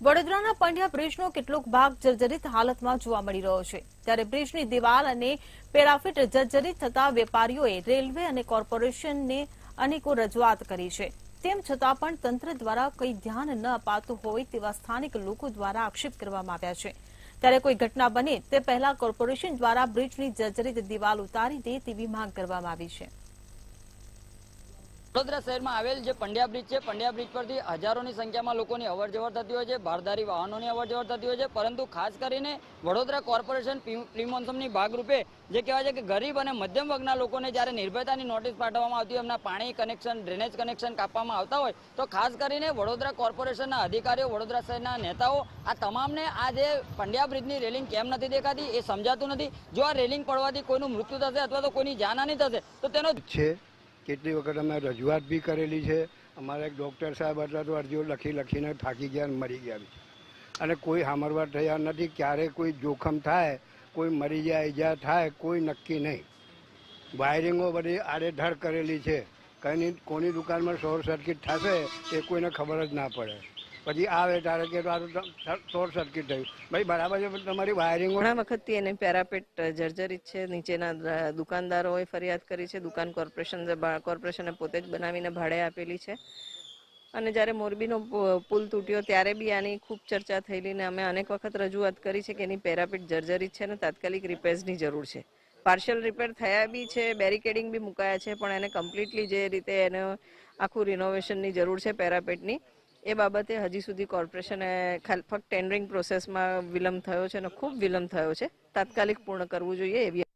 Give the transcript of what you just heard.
વડોદરાના પંડ્યા બ્રિજનો કેટલોક ભાગ જર્જરિત હાલતમાં જોવા મળી રહ્યો છે ત્યારે બ્રિજની દિવાલ અને પેરાફિટ જર્જરિત થતા વેપારીઓએ રેલવે અને કોર્પોરેશનને અનેકો રજૂઆત કરી છે તેમ છતાં પણ તંત્ર દ્વારા કંઈ ધ્યાન ન અપાતું હોય તેવા સ્થાનિક લોકો દ્વારા આક્ષેપ કરવામાં આવ્યા છે ત્યારે કોઈ ઘટના બને તે પહેલા કોર્પોરેશન દ્વારા બ્રિજની જર્જરિત દિવાલ ઉતારી દે તેવી માંગ કરવામાં આવી છે। વડોદરા શહેરમાં આવેલ જે પંડ્યા બ્રિજ છે, પંડ્યા બ્રિજ પરથી હજારોની સંખ્યામાં લોકોની અવરજવર થતી હોય છે, ભારદારી વાહનોની અવરજવર થતી હોય છે, પરંતુ ખાસ કરીને વડોદરા કોર્પોરેશન પ્રી મોન્સૂનની ભાગરૂપે જે કહેવાય છે કે ગરીબ અને મધ્યમ વર્ગના લોકોને જ્યારે નિર્ભયતાની નોટિસ પાઠવવામાં આવતી હોય, એમના પાણી કનેક્શન, ડ્રેનેજ કનેક્શન કાપવામાં આવતા હોય તો ખાસ કરીને વડોદરા કોર્પોરેશનના અધિકારીઓ, વડોદરા શહેરના નેતાઓ આ તમામને આ જે પંડ્યા બ્રિજની રેલિંગ કેમ નથી દેખાતી એ સમજાતું નથી। જો આ રેલિંગ પડવાથી કોઈનું મૃત્યુ થશે અથવા તો કોઈની જાનહાનિ થશે તો તેનો કેટલી વખત અમે રજૂઆત બી કરેલી છે। અમારા એક ડૉક્ટર સાહેબ હતા તો અરજીઓ લખીને થાકી ગયા મરી ગયા અને કોઈ સાંભળવા તૈયાર નથી। ક્યારે કોઈ જોખમ થાય, કોઈ મરી જાય, ઈજા થાય, કોઈ નક્કી નહીં। વાયરિંગો બધી આડેધડ કરેલી છે, કંઈ કોની દુકાનમાં શોર્ટ સર્કિટ થશે એ કોઈને ખબર જ ના પડે। પછી આવે ત્યારે કે શોર્ટ સર્કિટ થયું, ભાઈ બરાબર છે, તમારી વાયરિંગ ઘણા વખતથી એને પેરાપેટ જર્જરિત છે। નીચેના દુકાનદારોએ ફરિયાદ કરી છે, દુકાન કોર્પોરેશને પોતે જ બનાવીને ભાડે આપેલી છે અને જ્યારે મોરબીનો પુલ તૂટ્યો ત્યારે બી આની ખૂબ ચર્ચા થયેલી ને અમે અનેક વખત રજૂઆત કરી છે કે એની પેરાપેટ જર્જરિત છે અને તાત્કાલિક રિપેર્સની જરૂર છે। પાર્શિયલ રિપેર થયા બી છે, બેરિકેડિંગ બી મુકાયા છે, પણ એને કમ્પ્લીટલી જે રીતે એને આખું રિનોવેશનની જરૂર છે પેરાપેટની, એ બાબતે હજી સુધી કોર્પોરેશને ફક્ત ટેન્ડરિંગ પ્રોસેસમાં વિલંબ થયો છે અને ખૂબ વિલંબ થયો છે। તાત્કાલિક પૂર્ણ કરવું જોઈએ એવી